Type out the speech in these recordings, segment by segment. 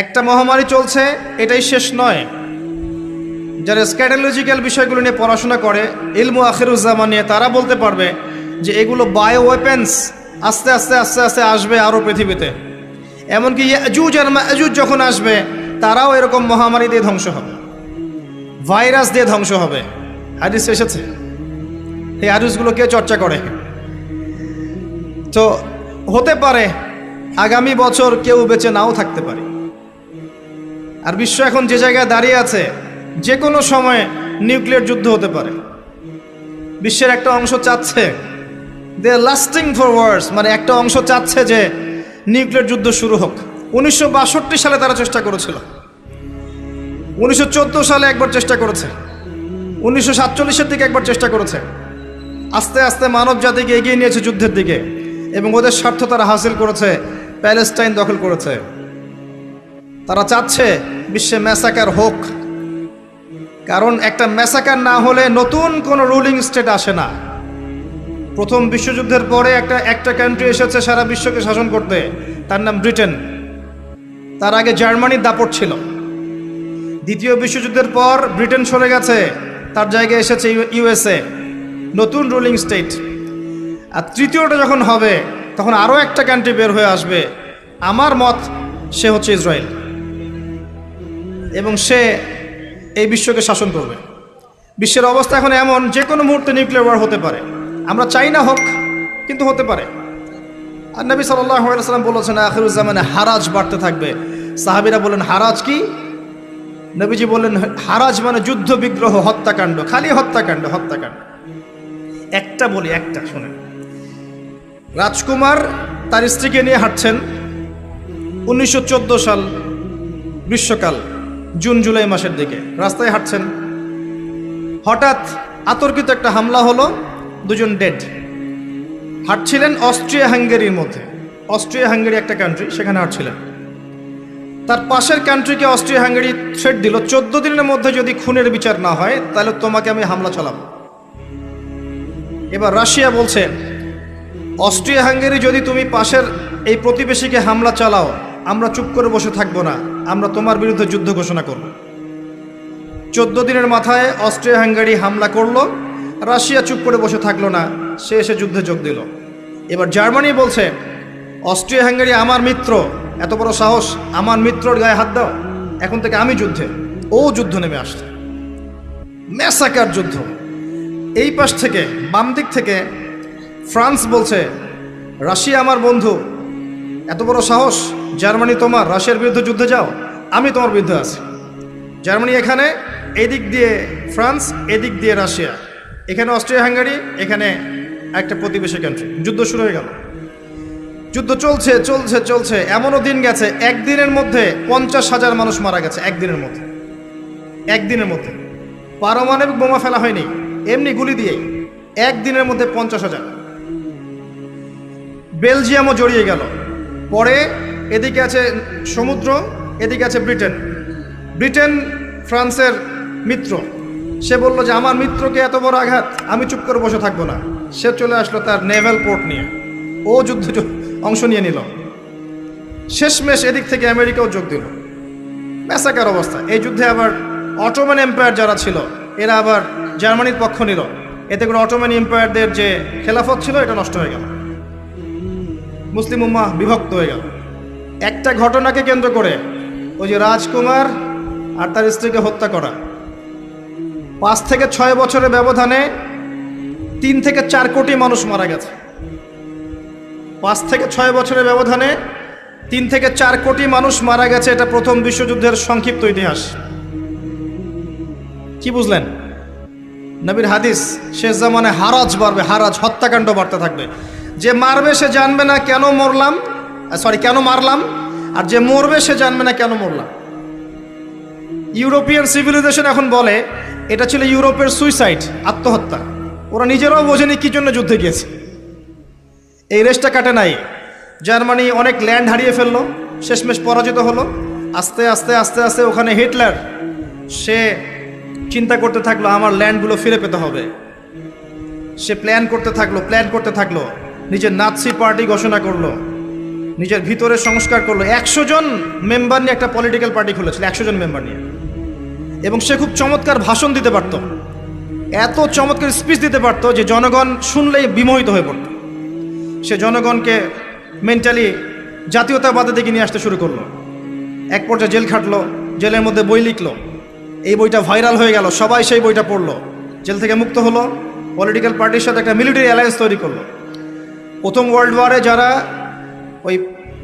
একটা মহামারী চলছে, এটাই শেষ নয়। যারা স্ক্যাটোলজিক্যাল বিষয়গুলো নিয়ে পড়াশোনা করে, ইলমু আখিরুজ্জামান নিয়ে, তারা বলতে পারবে যে এগুলো বায়ো ওয়েপেন্স আস্তে আস্তে আস্তে আস্তে আসবে আরও পৃথিবীতে। এমনকি ইয়াজুজ আর মাজুজ যখন আসবে, তারাও এরকম মহামারী দিয়ে ধ্বংস হবে, ভাইরাস দিয়ে ধ্বংস হবে। হাদিস এসেছে। এই হাদিসগুলো কে চর্চা করে? তো হতে পারে আগামী বছর কেউ বেঁচে নাও থাকতে পারে। আর বিশ্ব এখন যে জায়গায় দাঁড়িয়ে আছে, যে কোনো সময় নিউক্লিয়ার যুদ্ধ হতে পারে। বিশ্বের একটা অংশ চাচ্ছে, দে আর লাস্টিং ফর ওয়ার্স, মানে একটা অংশ চাচ্ছে যে নিউক্লিয়ার যুদ্ধ শুরু হোক। 1962 সালে তারা চেষ্টা করেছিল, 1914 সালে একবার চেষ্টা করেছে, 1947-এর দিকে একবার চেষ্টা করেছে। আস্তে আস্তে মানব জাতিকে এগিয়ে নিয়েছে যুদ্ধের দিকে, এবং ওদের স্বার্থ তারা হাসিল করেছে, প্যালেস্টাইন দখল করেছে। তারা চাচ্ছে বিশ্বে ম্যাসাকার হোক, কারণ একটা ম্যাসাকার না হলে নতুন কোনো রুলিং স্টেট আসে না। প্রথম বিশ্বযুদ্ধের পরে একটা কান্ট্রি এসেছে সারা বিশ্বকে শাসন করতে, তার নাম ব্রিটেন। তার আগে জার্মানির দাপট ছিল। দ্বিতীয় বিশ্বযুদ্ধের পর ব্রিটেন সরে গেছে, তার জায়গায় এসেছে ইউএসএ, নতুন রুলিং স্টেট। আর তৃতীয়টা যখন হবে, তখন আরও একটা কান্ট্রি বের হয়ে আসবে। আমার মত, সে হচ্ছে ইসরায়েল, এবং সে এই বিশ্বকে শাসন করবে। বিশ্বের অবস্থা এখন এমন, যে কোনো মুহূর্তে নিউক্লিয়ার ওয়ার হতে পারে। আমরা চাই না হোক, কিন্তু হতে পারে। আর নবী সাল্লাল্লাহু আলাইহি ওয়াসাল্লাম বলেছেন, আখিরুজ্জামানে হারাজ বাড়তে থাকবে। সাহাবীরা বললেন, হারাজ কি? নবীজি বললেন, হারাজ মানে যুদ্ধ বিগ্রহ, হত্যাকাণ্ড, খালি হত্যাকাণ্ড, হত্যাকাণ্ড। একটা বলি, একটা শোনেন। রাজকুমার তার স্ত্রীকে নিয়ে হাঁটছেন, 1914 সাল গ্রীষ্মকাল, জুন জুলাই মাসের দিকে রাস্তায় হাঁটছেন। হঠাৎ আতর্কিত একটা হামলা হলো, দুজন ডেড। হাঁটছিলেন অস্ট্রিয়া হাঙ্গেরির মধ্যে। অস্ট্রিয়া হাঙ্গেরি একটা কান্ট্রি, সেখানে হাঁটছিলেন। তার পাশের কান্ট্রিকে অস্ট্রিয়া হাঙ্গেরি থ্রেট দিল, 14 দিনের মধ্যে যদি খুনের বিচার না হয়, তাহলে তোমাকে আমি হামলা চালাবো। এবার রাশিয়া বলছে, অস্ট্রিয়া হাঙ্গেরি যদি তুমি পাশের এই প্রতিবেশীকে হামলা চালাও, আমরা চুপ করে বসে থাকবো না, আমরা তোমার বিরুদ্ধে যুদ্ধ ঘোষণা করব। 14 দিনের মাথায় অস্ট্রিয়া হাঙ্গেরি হামলা করলো, রাশিয়া চুপ করে বসে থাকলো না, সে এসে যুদ্ধে যোগ দিল। এবার জার্মানি বলছে, অস্ট্রিয়া হাঙ্গেরি আমার মিত্র, এত বড় সাহস, আমার মিত্রর গায়ে হাত দাও, এখন থেকে আমি যুদ্ধে। ও যুদ্ধ নেমে আসছে, ম্যাসাকার যুদ্ধ। এই পাশ থেকে, বাম দিক থেকে ফ্রান্স বলছে, রাশিয়া আমার বন্ধু, এত বড় সাহস, জার্মানি তোমার, রাশিয়ার বিরুদ্ধে যুদ্ধে যাও, আমি তোমার বিরুদ্ধে আছি। জার্মানি এখানে, এদিক দিয়ে ফ্রান্স, এদিক দিয়ে রাশিয়া, এখানে অস্ট্রিয়া হাঙ্গেরি, এখানে একটা প্রতিবেশী কান্ট্রি। যুদ্ধ শুরু হয়ে গেল। যুদ্ধ চলছে চলছে চলছে, এমনও দিন গেছে একদিনের মধ্যে 50,000 মানুষ মারা গেছে। একদিনের মধ্যে, একদিনের মধ্যে পারমাণবিক বোমা ফেলা হয়নি, এমনি গুলি দিয়ে একদিনের মধ্যে 50,000। বেলজিয়ামও জড়িয়ে গেল। পরে এদিকে আছে সমুদ্র, এদিকে আছে ব্রিটেন। ব্রিটেন ফ্রান্সের মিত্র, সে বলল যে আমার মিত্রকে এত বড় আঘাত, আমি চুপ করে বসে থাকবো না। সে চলে আসলো তার নেভাল পোর্ট নিয়ে, ও যুদ্ধে অংশ নিয়ে নিল। শেষমেশ এদিক থেকে আমেরিকাও যোগ দিল। ম্যাসাকার অবস্থা। এই যুদ্ধে আবার অটোমান এম্পায়ার যারা ছিল, এরা আবার জার্মানির পক্ষ নিল। এতে করে অটোমান এম্পায়ারদের যে খেলাফত ছিল, এটা নষ্ট হয়ে গেল, মুসলিম উম্মাহ বিভক্ত হয়ে গেল। একটা ঘটনাকে কেন্দ্র করে, ওই যে রাজকুমার আর তার স্ত্রীকে হত্যা করা, 5 থেকে 6 বছরের ব্যবধানে 3 থেকে 4 কোটি মানুষ মারা গেছে। 5 থেকে 6 বছরের ব্যবধানে 3 থেকে 4 কোটি মানুষ মারা গেছে। এটা প্রথম বিশ্বযুদ্ধের সংক্ষিপ্ত ইতিহাস। কি বুঝলেন? নবীর হাদিস, শেষ জামানে হারাজ বাড়বে, হারাজ, হত্যাকাণ্ড বাড়তে থাকবে। যে মারবে সে জানবে না কেন মারলাম, আর যে মরবে সে জানবে না কেন মরলাম। ইউরোপিয়ান সিভিলাইজেশন এখন বলে এটা ছিল ইউরোপের সুইসাইড, আত্মহত্যা। ওরা নিজেরাও বোঝেনি কি জন্য যুদ্ধে গিয়েছে। এই রেসটা কাটে নাই। জার্মানি অনেক ল্যান্ড হারিয়ে ফেললো, শেষমেশ পরাজিত হলো। আস্তে আস্তে আস্তে আস্তে ওখানে হিটলার, সে চিন্তা করতে থাকলো আমার ল্যান্ডগুলো ফিরে পেতে হবে। সে প্ল্যান করতে থাকলো, নিজের নাৎসি পার্টি ঘোষণা করলো। নিজের ভিতরে সংস্কার করলো। 100 জন মেম্বার নিয়ে একটা পলিটিক্যাল পার্টি খুলেছিল, 100 জন মেম্বার নিয়ে। এবং সে খুব চমৎকার ভাষণ দিতে পারত, এত চমৎকার স্পিচ দিতে পারত যে জনগণ শুনলেই বিমোহিত হয়ে পড়ত। সে জনগণকে মেন্টালি জাতীয়তাবাদের দিকে নিয়ে আসতে শুরু করলো। এক পর্যায়ে জেল খাটলো, জেলের মধ্যে বই লিখলো, এই বইটা ভাইরাল হয়ে গেল, সবাই সেই বইটা পড়লো, জেল থেকে মুক্ত হলো, পলিটিক্যাল পার্টির সাথে একটা মিলিটারি অ্যালায়েন্স তৈরি করলো। প্রথম ওয়ার্ল্ড ওয়ারে যারা ওই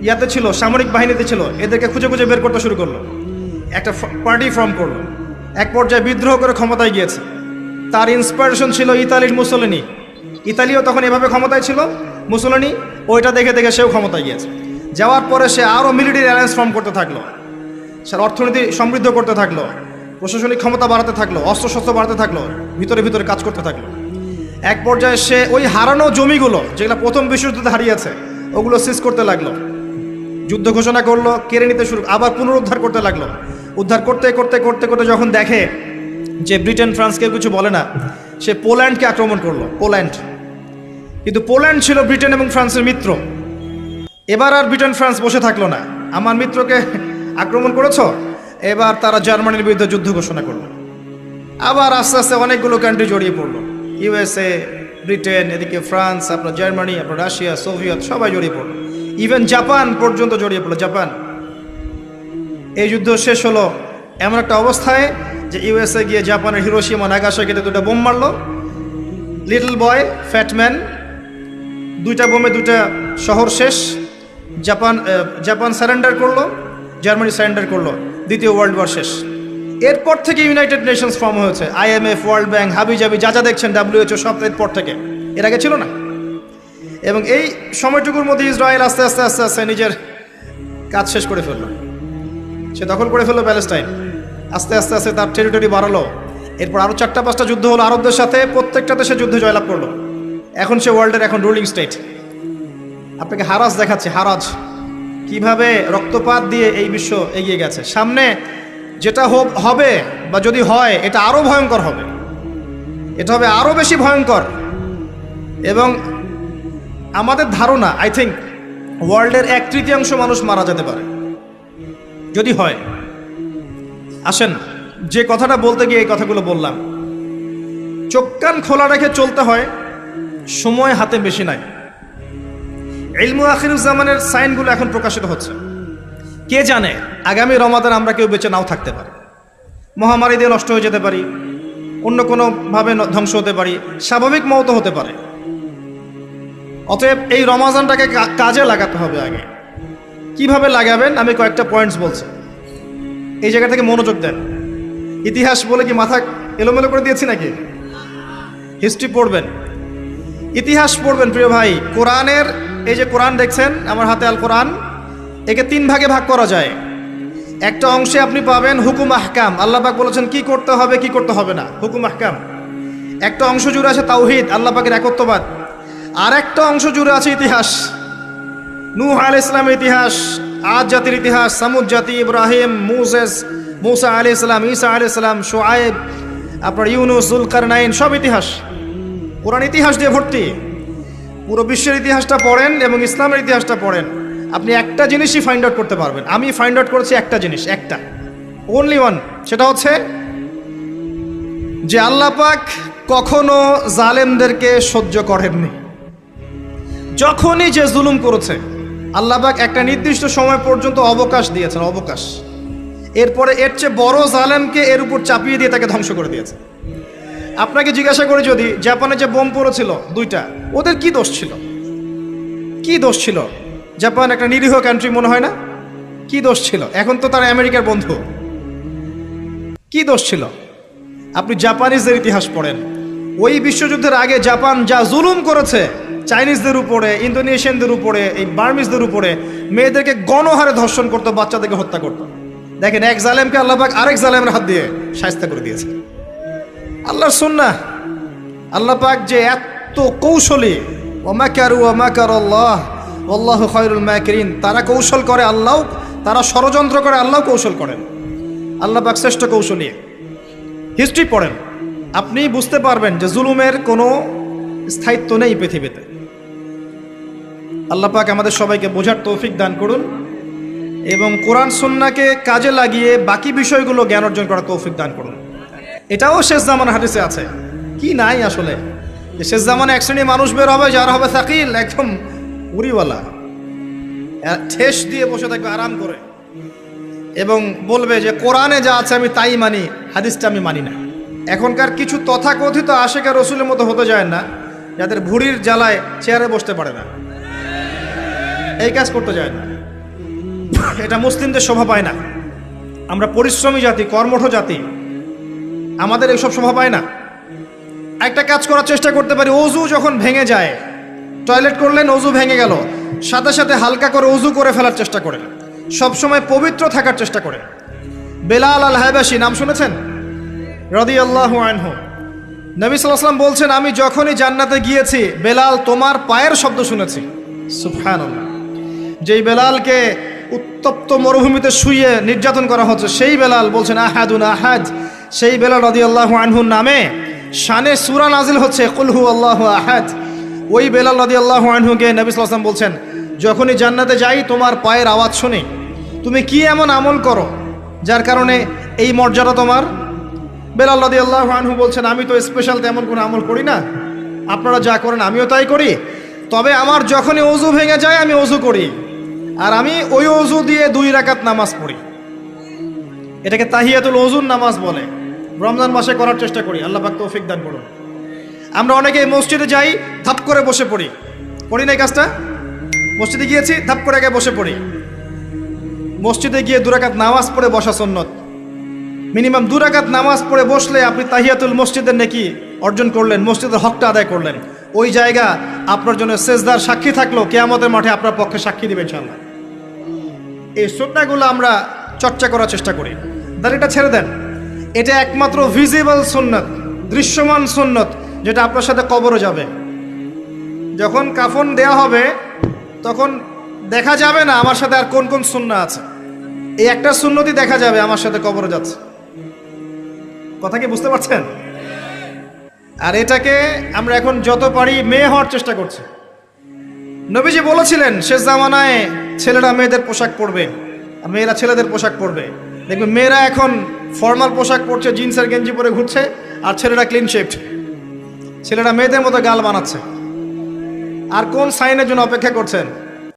ইয়াতে ছিল, সামরিক বাহিনীতে ছিল, এদেরকে খুঁজে খুঁজে বের করতে শুরু করলো, একটা পার্টি ফর্ম করলো। এক পর্যায়ে বিদ্রোহ করে ক্ষমতায় গিয়েছে। তার ইন্সপিরেশন ছিল ইতালির মুসোলিনি। ইতালিও তখন এভাবে ক্ষমতায় ছিল, মুসোলিনি ওইটা দেখে দেখে সেও ক্ষমতায় গিয়েছে। যাওয়ার পরে সে আরও মিলিটারি অ্যালায়েন্স ফর্ম করতে থাকলো, সে অর্থনীতি সমৃদ্ধ করতে থাকলো, প্রশাসনিক ক্ষমতা বাড়াতে থাকলো, অস্ত্রশস্ত্র বাড়াতে থাকলো, ভিতরে ভিতরে কাজ করতে থাকলো। এক পর্যায়ে সে ওই হারানো জমিগুলো যেগুলো প্রথম বিশ্বযুদ্ধে হারিয়েছে ওগুলো সিজ করতে লাগলো, যুদ্ধ ঘোষণা করলো, কেড়ে নিতে শুরু, আবার পুনরুদ্ধার করতে লাগলো। উদ্ধার করতে করতে করতে করতে যখন দেখে যে ব্রিটেন ফ্রান্স কেউ কিছু বলে না, সে পোল্যান্ডকে আক্রমণ করলো। পোল্যান্ড, কিন্তু পোল্যান্ড ছিল ব্রিটেন এবং ফ্রান্সের মিত্র। এবার আর ব্রিটেন ফ্রান্স বসে থাকলো না, আমার মিত্রকে আক্রমণ করেছো, এবার তারা জার্মানির বিরুদ্ধে যুদ্ধ ঘোষণা করলো। আবার আস্তে আস্তে অনেকগুলো কান্ট্রি জড়িয়ে পড়লো, ইউএসএ, ব্রিটেন, এদিকে ফ্রান্স, আপনার জার্মানি, আপনার রাশিয়া, সোভিয়েত, সবাই জড়িয়ে পড়লো। ইভেন জাপান পর্যন্ত জড়িয়ে পড়লো। জাপান, এই যুদ্ধ শেষ হলো এমন একটা অবস্থায় যে ইউএসএ গিয়ে জাপানের হিরোশিমা নাগাসাকিতে 2টা বোম মারলো। লিটল বয়, ফ্যাট ম্যান, 2টা বোমে 2টা শহর শেষ। জাপান সারেন্ডার করলো, জার্মানি সারেন্ডার করলো, দ্বিতীয় ওয়ার্ল্ড ওয়ার শেষ। এরপর থেকে ইউনাইটেড নেশনস ফর্ম হয়েছে, IMF, ওয়ার্ল্ড ব্যাংক, হাবিজাবি যা যা দেখছেন, WHO, সব এরপর থেকে, এর আগে ছিল না। এবং এই সময়টুকুর মধ্যে ইসরায়েল আস্তে আস্তে আস্তে আস্তে নিজের কাজ শেষ করে ফেললো, সে দখল করে ফেললো প্যালেস্টাইন। আস্তে আস্তে আস্তে তার টেরিটরি বাড়ালো। এরপর আরও 4-5টা যুদ্ধ হলো আরবদের সাথে, প্রত্যেকটাতে সে যুদ্ধে জয়লাভ করলো। এখন সে ওয়ার্ল্ডের এখন রুলিং স্টেট। আপনাকে হারাজ দেখাচ্ছে, হারাজ কিভাবে রক্তপাত দিয়ে এই বিশ্ব এগিয়ে গেছে। সামনে যেটা হবে বা যদি হয়, এটা আরও ভয়ঙ্কর হবে, এটা হবে আরও বেশি ভয়ঙ্কর। এবং আমাদের ধারণা, আই থিঙ্ক ওয়ার্ল্ডের 1/3 মানুষ মারা যেতে পারে যদি হয়। আসেন, যে কথাটা বলতে গিয়ে এই কথাগুলো বললাম, চোখ কান খোলা রেখে চলতে হয়, সময় হাতে বেশি নাই। ইলমু আখিরুজ্জামানের সাইনগুলো এখন প্রকাশিত হচ্ছে। কে জানে আগামী রমাদান আমরা কেউ বেঁচে নাও থাকতে পারি, মহামারী দিয়ে নষ্ট হয়ে যেতে পারি, অন্য কোনোভাবে ধ্বংস হতে পারি, স্বাভাবিক মওত হতে পারে। অতএব এই রমাজানটাকে কাজে লাগাতে হবে। আগে কিভাবে লাগাবেন আমি কয়েকটা পয়েন্টস বলছি, এই জায়গা থেকে মনোযোগ দেন। ইতিহাস বলে কি মাথা এলোমেলো করে দিয়েছি নাকি? হিস্ট্রি পড়বেন, ইতিহাস পড়বেন প্রিয় ভাই। কোরআনের, এই যে কোরআন দেখছেন আমার হাতে, আল কোরআন, একে 3 ভাগে ভাগ করা যায়। একটা অংশে আপনি পাবেন হুকুম আহকাম, আল্লাহ পাক বলেছেন কি করতে হবে কি করতে হবে না, হুকুম আহকাম। একটা অংশ জুড়ে আছে তাওহীদ, আল্লাহ পাকের একত্ববাদ। আর একটা অংশ জুড়ে আছে ইতিহাস, নূহ আলাইহিস সালামের ইতিহাস, আদ জাতির ইতিহাস, সামুদ জাতি, ইব্রাহিম, মুসা আলাইহিস সালাম, ঈসা আলাইহিস সালাম, শুআয়ব, আপনার ইউনুস, যুলকারনাইন, সব ইতিহাস। কোরআন ইতিহাস দিয়ে ভর্তি। পুরো বিশ্বের ইতিহাসটা পড়েন এবং ইসলামের ইতিহাসটা পড়েন, আপনি একটা জিনিসই ফাইন্ড আউট করতে পারবেন। আমি ফাইন্ড আউট করেছি একটা জিনিস, একটা, অনলি ওয়ান। সেটা হচ্ছে যে আল্লাহ পাক কখনো জালেমদেরকে সহ্য করেননি। যখনই যে জুলুম করেছে আল্লাহ পাক একটা নির্দিষ্ট সময় পর্যন্ত অবকাশ দিয়েছেন, অবকাশ। এরপরে এর চেয়ে বড় জালেমকে এর উপর চাপিয়ে দিয়ে তাকে ধ্বংস করে দিয়েছে। আপনাকে জিজ্ঞাসা করি, যদি জাপানে যে বোম পড়েছিল 2টা, ওদের কি দোষ ছিল? কি দোষ ছিল? জাপান একটা নিরীহ কান্ট্রি মনে হয় না? কি দোষ ছিল? এখন তো তারা আমেরিকার বন্ধু। কি দোষ ছিল? আপনি জাপানিজদের ইতিহাস পড়েন, ওই বিশ্বযুদ্ধের আগে জাপান যা জুলুম করেছে চাইনিজদের উপরে, ইন্দোনেশিয়ানদের উপরে, এই বার্মিজদের উপরে, মেয়েদেরকে গণহারে ধর্ষণ করতো, বাচ্চাদেরকে হত্যা করতো। দেখেন, এক জালেমকে আল্লাহ পাক আরেক জালেমের হাত দিয়ে শায়েস্তা করে দিয়েছে। আল্লাহর সুন্নাহ। আল্লাহ পাক যে এত কৌশলী, ওয়া মাকারু ওয়া মাকারাল্লাহ ওয়াল্লাহু খায়রুল মাকিরিন। তারা কৌশল করে, আল্লাহ, তারা ষড়যন্ত্র করে, আল্লাহ কৌশল করেন। আল্লাহ পাক শ্রেষ্ঠ কৌশলী। হিস্ট্রি পড়েন, আপনি বুঝতে পারবেন যে জুলুমের কোনো স্থায়িত্ব নেই পৃথিবীতে। আল্লাহ পাক আমাদের সবাইকে বোঝার তৌফিক দান করুন এবং কোরআন সুন্নাহকে কাজে লাগিয়ে বাকি বিষয়গুলো জ্ঞান অর্জন করার তৌফিক দান করুন। এটাও শেষ জামানা হাদিসে আছে, কি নাই আসলে, যে শেষ জামানে এক শ্রেণী মানুষ বের হবে যারা হবে সাকিল, একদম উড়িওয়ালা, ঠেস দিয়ে বসে থাকবে আরাম করে এবং বলবে যে কোরআনে যা আছে আমি তাই মানি, হাদিসটা আমি মানি না। এখনকার কিছু তথাকথিত আশেকা রসুলের মতো হতে যায় না, যাদের ভুঁড়ির জ্বালায় চেয়ারে বসতে পারে না, এই কাজ করতে যায় না। এটা মুসলিমদের শোভা পায় না। আমরা পরিশ্রমী জাতি, কর্মঠ জাতি, আমাদের এইসব শোভা পায় না। একটা কাজ করার চেষ্টা করতে পারি, অজু যখন ভেঙে যায়, টয়লেট করলেন অজু ভেঙে গেল, সাথে সাথে হালকা করে অজু করে ফেলার চেষ্টা করেন, সবসময় পবিত্র থাকার চেষ্টা করেন। বেলাল আল হায়বাশী নাম শুনেছেন? রাদিয়াল্লাহু আনহু। নবী সাল্লাল্লাহু আলাইহি ওয়াসাল্লাম বলছেন, আমি যখনই জান্নাতে গিয়েছি বেলাল তোমার পায়ের শব্দ শুনেছি। সুবহানাল্লাহ। যেই বেলালকে উত্তপ্ত মরুভূমিতে শুইয়ে নির্যাতন করা হচ্ছে, সেই বেলাল বলছেন আহাদুন আহাদ। সেই বেলাল রাদিয়াল্লাহু আনহুর নামে শানে সূরা নাজিল হচ্ছে কুল হু আল্লাহু আহাদ। ওই বেলাল রাদিয়াল্লাহু আনহুকে নবী সাল্লাল্লাহু আলাইহি ওয়াসাল্লাম বলছেন, যখনই জান্নাতে যাই তোমার পায়ের আওয়াজ শুনি, তুমি কি এমন আমল করো যার কারণে এই মর্যাদা তোমার? বেলাল রাদিয়াল্লাহু আনহু বলছেন, আমি তো স্পেশাল তেমন কোনো আমল করি না, আপনারা যা করেন আমিও তাই করি, তবে আমার যখনই ওযু ভেঙে যায় আমি ওযু করি, আর আমি ওই ওযু দিয়ে 2 রাকাত নামাজ পড়ি। এটাকে তাহিয়াতুল ওযুর নামাজ বলে। রমজান মাসে করার চেষ্টা করি, আল্লাহ পাক তৌফিক দান করুন। আমরা অনেকে মসজিদে যাই, ধাপ করে বসে পড়ি, করি না এই কাজটা? মসজিদে গিয়েছি, ধাপ করে আগে বসে পড়ি। মসজিদে গিয়ে 2 রাকাত নামাজ পড়ে বসা সুন্নত। মিনিমাম 2 রাকাত নামাজ পড়ে বসলে আপনি তাহিয়াতুল মসজিদের নেকি অর্জন করলেন, মসজিদের হকটা আদায় করলেন। ওই জায়গা আপনার জন্য সেজদার সাক্ষী থাকলো, কিয়ামতের মাঠে আপনার পক্ষে সাক্ষী দিবে ইনশাআল্লাহ। এই সুন্নাহগুলো আমরা চর্চা করার চেষ্টা করি। দাড়িটা ছেড়ে দেন, এটা একমাত্র ভিজিবল সুন্নত, দৃশ্যমান সুন্নত, যেটা আপনার সাথে কবরে যাবে। যখন কাফন দেয়া হবে তখন দেখা যাবে না আমার সাথে আর কোন কোন সুন্নাহ আছে, এই একটা সুন্নতই দেখা যাবে আমার সাথে কবরে যাচ্ছে। কথা কি বুঝতে পারছেন? আর এটাকে আমরা এখন যত পারি মেয়ে হওয়ার চেষ্টা করছি। নবীজি বলেছিলেন শেষ জামানায় ছেলেরা মেয়েদের পোশাক পরবে আর মেয়েরা ছেলেদের পোশাক পরবে। দেখবেন মেয়েরা এখন ফর্মাল পোশাক পরছে, জিন্সের গেঞ্জি পরে ঘুরছে, আর ছেলেরা ক্লিন শেভড। ছেলেরা মেয়েদের মতো গাল বানাচ্ছে। আর কোন সাইনের জন্য অপেক্ষা করছেন?